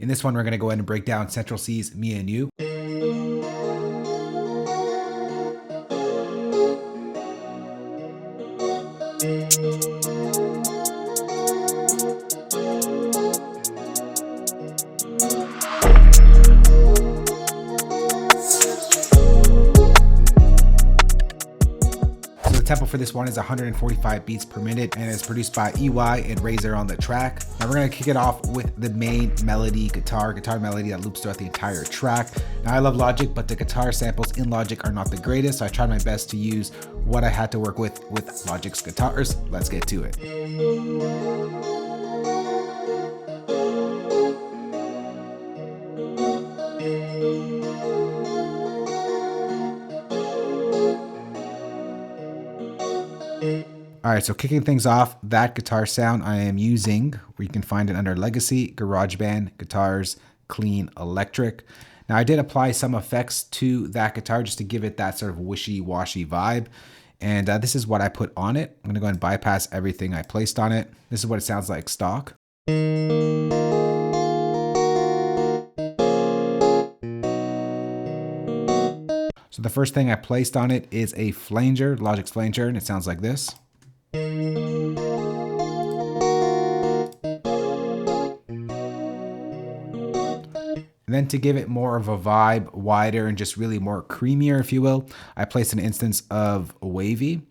In this one, we're going to go ahead and break down Central Cee's Me and You. The tempo for this one is 145 beats per minute and it's produced by EY and RazorOnTheTrack. Now we're going to kick it off with the main melody, guitar melody that loops throughout the entire track. Now I love Logic, but the guitar samples in Logic are not the greatest, so I tried my best to use what I had to work with Logic's guitars. Let's get to it. All right, so kicking things off, that guitar sound I am using, where you can find it under Legacy, GarageBand, Guitars, Clean, Electric. Now I did apply some effects to that guitar just to give it that sort of wishy-washy vibe. And this is what I put on it. I'm gonna go ahead and bypass everything I placed on it. This is what it sounds like stock. So the first thing I placed on it is a flanger, Logic's flanger, and it sounds like this. And then to give it more of a vibe, wider and just really more creamier, if you will, I placed an instance of Wavy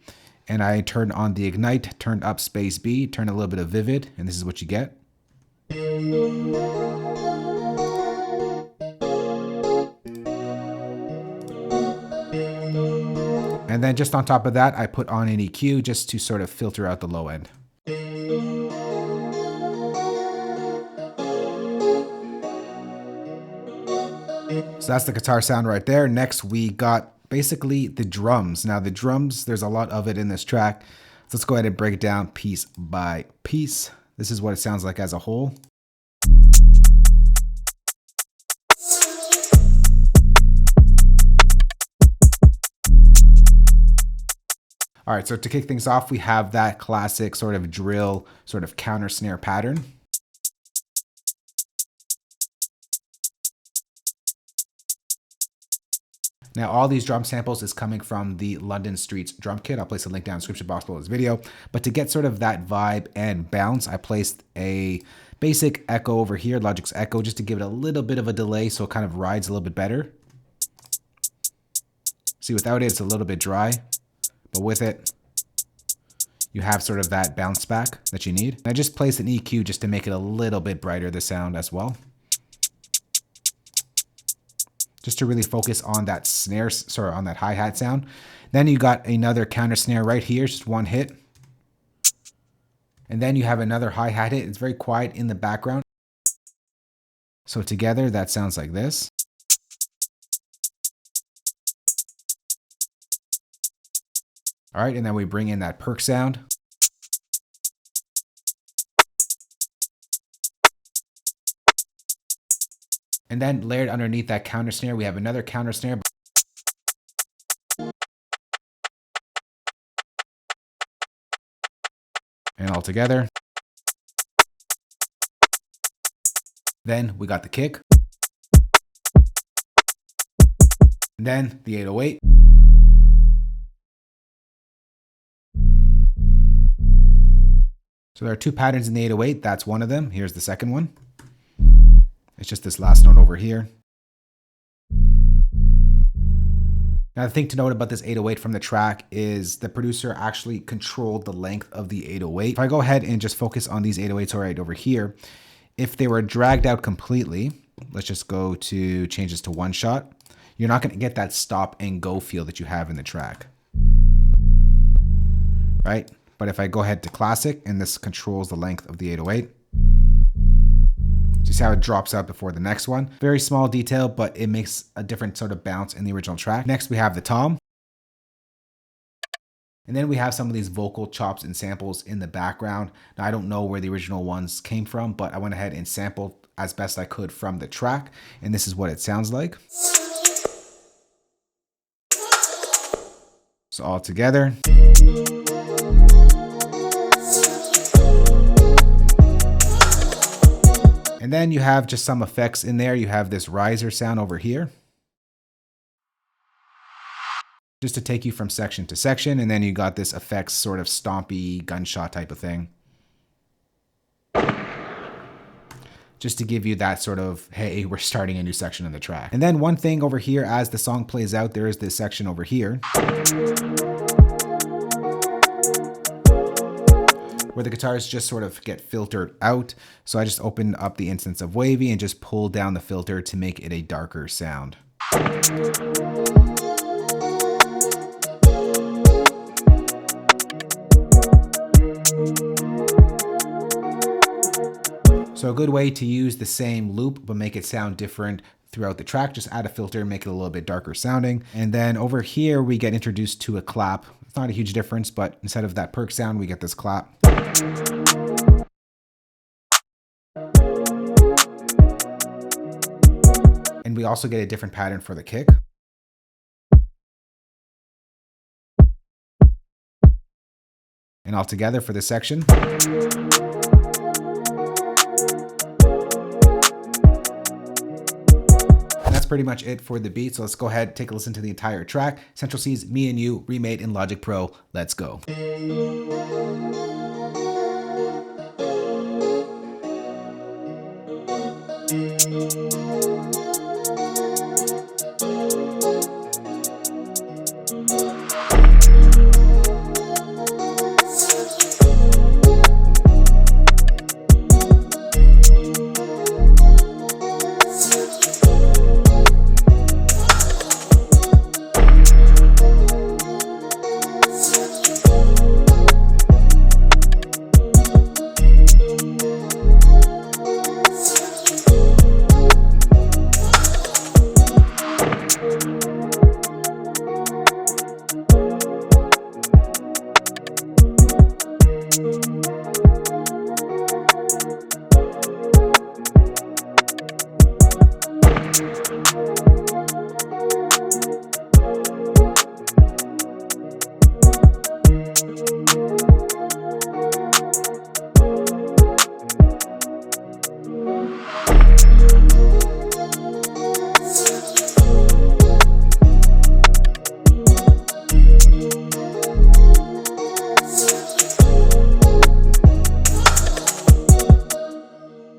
and I turned on the Ignite, turned up space B, turned a little bit of Vivid, and this is what you get. And then just on top of that, I put on an EQ just to sort of filter out the low end. So that's the guitar sound right there. Next, we got basically the drums. Now the drums, there's a lot of it in this track. So let's go ahead and break it down piece by piece. This is what it sounds like as a whole. All right, so to kick things off, we have that classic sort of drill, sort of counter snare pattern. Now, all these drum samples is coming from the London Streets drum kit. I'll place a link down in the description box below this video. But to get sort of that vibe and bounce, I placed a basic echo over here, Logic's echo, just to give it a little bit of a delay so it kind of rides a little bit better. See, without it, it's a little bit dry. But with it, you have sort of that bounce back that you need. And I just placed an EQ just to make it a little bit brighter, the sound as well. Just to really focus on that snare, sorry, on that hi-hat sound. Then you got another counter snare right here, just one hit. And then you have another hi-hat hit. It's very quiet in the background. So together, that sounds like this. All right, and then we bring in that perk sound. And then layered underneath that counter snare, we have another counter snare. And all together. Then we got the kick. And then the 808. So there are two patterns in the 808. That's one of them. Here's the second one. It's just this last note over here. Now, the thing to note about this 808 from the track is the producer actually controlled the length of the 808. If I go ahead and just focus on these 808s right over here, if they were dragged out completely, let's just go to change this to one shot, you're not going to get that stop and go feel that you have in the track. Right? But if I go ahead to classic, and this controls the length of the 808, so you see how it drops out before the next one. Very small detail, but it makes a different sort of bounce in the original track. Next, we have the tom. And then we have some of these vocal chops and samples in the background. Now, I don't know where the original ones came from, but I went ahead and sampled as best I could from the track. And this is what it sounds like. So all together. And then you have just some effects in there. You have this riser sound over here, just to take you from section to section. And then you got this effects sort of stompy gunshot type of thing, just to give you that sort of, hey, we're starting a new section in the track. And then one thing over here, as the song plays out, there is this section over here where the guitars just sort of get filtered out. So I just opened up the instance of wavy and just pulled down the filter to make it a darker sound. So a good way to use the same loop but make it sound different throughout the track, just add a filter and make it a little bit darker sounding. And then over here we get introduced to a clap. It's not a huge difference, but instead of that perk sound, we get this clap. And we also get a different pattern for the kick. And all together for this section. Pretty much it for the beat. So let's go ahead and take a listen to the entire track. Central Cee's Me and You, remade in Logic Pro. Let's go.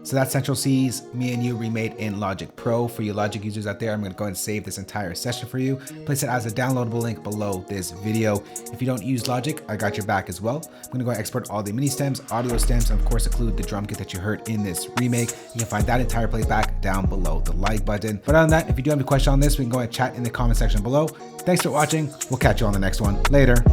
So that's Central Cee's Me and You remade in Logic Pro. For you Logic users out there, I'm going to go ahead and save this entire session for you. Place it as a downloadable link below this video. If you don't use Logic, I got your back as well. I'm going to go and export all the mini stems, audio stems, and of course include the drum kit that you heard in this remake. You can find that entire playback down below the like button. But other than that, if you do have any question on this, we can go and chat in the comment section below. Thanks for watching. We'll catch you on the next one. Later.